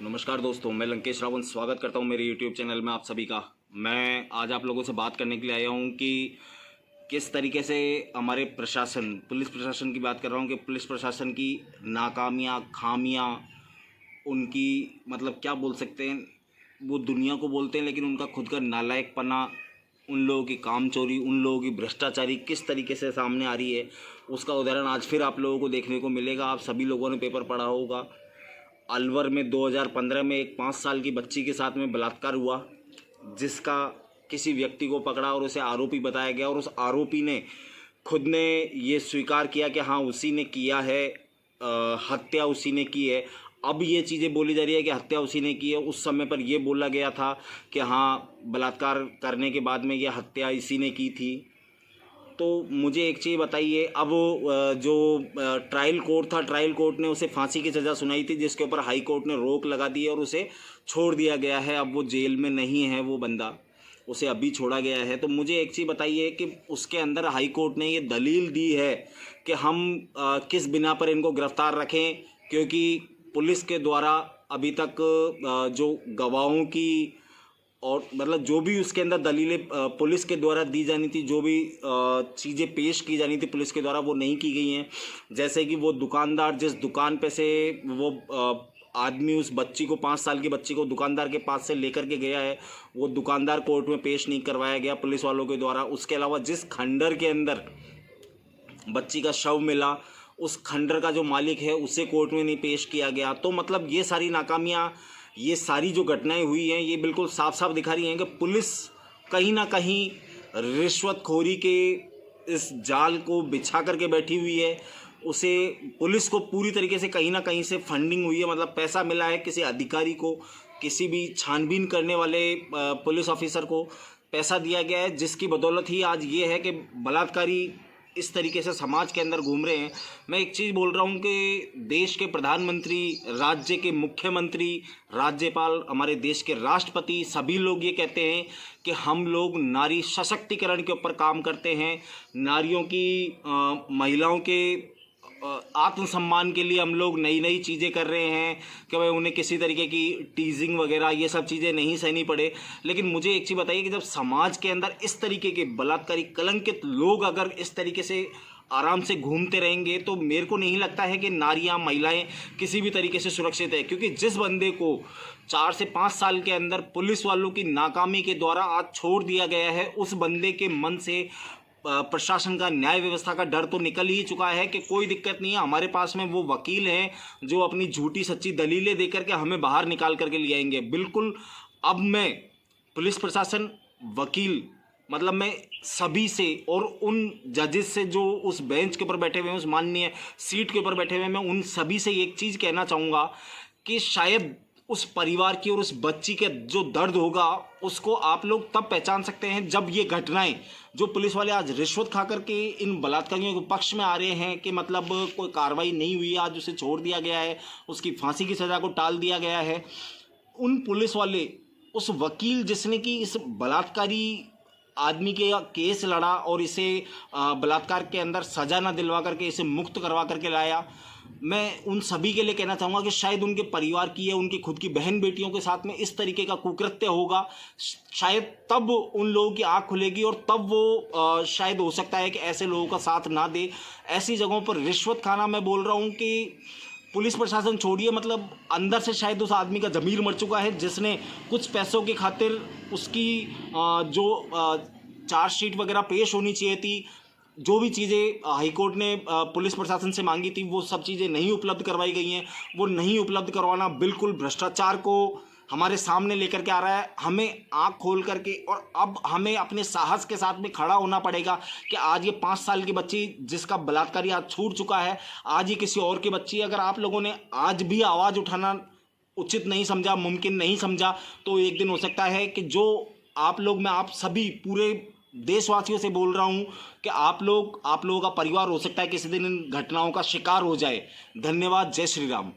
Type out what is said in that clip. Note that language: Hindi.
नमस्कार दोस्तों, मैं लंकेश रावण स्वागत करता हूं मेरे YouTube चैनल में आप सभी का। मैं आज आप लोगों से बात करने के लिए आया हूं कि किस तरीके से हमारे प्रशासन, पुलिस प्रशासन की बात कर रहा हूं कि पुलिस प्रशासन की नाकामियां, खामियां, उनकी मतलब क्या बोल सकते हैं, वो दुनिया को बोलते हैं लेकिन उनका खुद का नालायकपना, उन लोगों की कामचोरी, उन लोगों की भ्रष्टाचारी किस तरीके से सामने आ रही है, उसका उदाहरण आज फिर आप लोगों को देखने को मिलेगा। आप सभी लोगों ने पेपर पढ़ा होगा, अलवर में 2015 में एक 5 साल की बच्ची के साथ में बलात्कार हुआ, जिसका किसी व्यक्ति को पकड़ा और उसे आरोपी बताया गया और उस आरोपी ने खुद ने ये स्वीकार किया कि हाँ उसी ने किया है, हत्या उसी ने की है। अब ये चीज़ें बोली जा रही है कि हत्या उसी ने की है, उस समय पर यह बोला गया था कि हाँ बलात्कार करने के बाद में यह हत्या इसी ने की थी। तो मुझे एक चीज़ बताइए, अब जो ट्रायल कोर्ट था, ट्रायल कोर्ट ने उसे फांसी की सज़ा सुनाई थी, जिसके ऊपर हाई कोर्ट ने रोक लगा दी और उसे छोड़ दिया गया है। अब वो जेल में नहीं है, वो बंदा, उसे अभी छोड़ा गया है। तो मुझे एक चीज़ बताइए कि उसके अंदर हाई कोर्ट ने ये दलील दी है कि हम किस बिना पर इनको गिरफ्तार रखें, क्योंकि पुलिस के द्वारा अभी तक जो गवाहों की और मतलब जो भी उसके अंदर दलीलें पुलिस के द्वारा दी जानी थी, जो भी चीज़ें पेश की जानी थी पुलिस के द्वारा, वो नहीं की गई हैं। जैसे कि वो दुकानदार जिस दुकान पे से वो आदमी उस बच्ची को, 5 साल की बच्ची को दुकानदार के पास से लेकर के गया है, वो दुकानदार कोर्ट में पेश नहीं करवाया गया पुलिस वालों के द्वारा। उसके अलावा जिस खंडर के अंदर बच्ची का शव मिला, उस खंडर का जो मालिक है उसे कोर्ट में नहीं पेश किया गया। तो मतलब ये सारी नाकामियाँ, ये सारी जो घटनाएं हुई हैं, ये बिल्कुल साफ साफ दिखा रही हैं कि पुलिस कहीं ना कहीं रिश्वतखोरी के इस जाल को बिछा करके बैठी हुई है। उसे पुलिस को पूरी तरीके से कहीं ना कहीं से फंडिंग हुई है, मतलब पैसा मिला है किसी अधिकारी को, किसी भी छानबीन करने वाले पुलिस ऑफिसर को पैसा दिया गया है, जिसकी बदौलत ही आज ये है कि बलात्कारी इस तरीके से समाज के अंदर घूम रहे हैं। मैं एक चीज़ बोल रहा हूँ कि देश के प्रधानमंत्री, राज्य के मुख्यमंत्री, राज्यपाल, हमारे देश के राष्ट्रपति, सभी लोग ये कहते हैं कि हम लोग नारी सशक्तिकरण के ऊपर काम करते हैं, नारियों की, महिलाओं के आत्मसम्मान के लिए हम लोग नई नई चीज़ें कर रहे हैं कि भाई उन्हें किसी तरीके की टीजिंग वगैरह ये सब चीज़ें नहीं सहनी पड़े। लेकिन मुझे एक चीज़ बताइए कि जब समाज के अंदर इस तरीके के बलात्कारी कलंकित लोग अगर इस तरीके से आराम से घूमते रहेंगे, तो मेरे को नहीं लगता है कि नारियां, महिलाएं किसी भी तरीके से सुरक्षित है। क्योंकि जिस बंदे को 4 से 5 साल के अंदर पुलिस वालों की नाकामी के द्वारा आज छोड़ दिया गया है, उस बंदे के मन से प्रशासन का, न्याय व्यवस्था का डर तो निकल ही चुका है कि कोई दिक्कत नहीं है, हमारे पास में वो वकील हैं जो अपनी झूठी सच्ची दलीलें देकर के हमें बाहर निकाल करके ले आएंगे। बिल्कुल, अब मैं पुलिस प्रशासन, वकील, मतलब मैं सभी से और उन जजेस से जो उस बेंच के ऊपर बैठे हुए हैं, उस माननीय सीट के ऊपर बैठे हुए हैं, मैं उन सभी से एक चीज़ कहना चाहूँगा कि शायद उस परिवार की और उस बच्ची के जो दर्द होगा उसको आप लोग तब पहचान सकते हैं जब ये घटनाएं, जो पुलिस वाले आज रिश्वत खा करके इन बलात्कारियों के पक्ष में आ रहे हैं कि मतलब कोई कार्रवाई नहीं हुई, आज उसे छोड़ दिया गया है, उसकी फांसी की सज़ा को टाल दिया गया है। उन पुलिस वाले, उस वकील जिसने कि इस बलात्कारी आदमी के केस लड़ा और इसे बलात्कार के अंदर सज़ा ना दिलवा करके इसे मुक्त करवा करके लाया, मैं उन सभी के लिए कहना चाहूँगा कि शायद उनके परिवार की या उनकी खुद की बहन बेटियों के साथ में इस तरीके का कुकृत्य होगा, शायद तब उन लोगों की आँख खुलेगी और तब वो शायद हो सकता है कि ऐसे लोगों का साथ ना दे। ऐसी जगहों पर रिश्वत खाना, मैं बोल रहा हूँ कि पुलिस प्रशासन छोड़िए, मतलब अंदर से शायद उस आदमी का ज़मीर मर चुका है, जिसने कुछ पैसों की खातिर उसकी जो चार्जशीट वगैरह पेश होनी चाहिए थी, जो भी चीज़ें हाईकोर्ट ने पुलिस प्रशासन से मांगी थी, वो सब चीज़ें नहीं उपलब्ध करवाई गई हैं। वो नहीं उपलब्ध करवाना बिल्कुल भ्रष्टाचार को हमारे सामने लेकर के आ रहा है। हमें आँख खोल करके और अब हमें अपने साहस के साथ में खड़ा होना पड़ेगा कि आज ये 5 साल की बच्ची जिसका बलात्कारी आज छूट चुका है, आज ये किसी और की बच्ची, अगर आप लोगों ने आज भी आवाज़ उठाना उचित नहीं समझा, मुमकिन नहीं समझा, तो एक दिन हो सकता है कि जो आप लोग, मैं आप सभी पूरे देशवासियों से बोल रहा हूं कि आप लोगों का परिवार हो सकता है किसी दिन इन घटनाओं का शिकार हो जाए। धन्यवाद। जय श्री राम।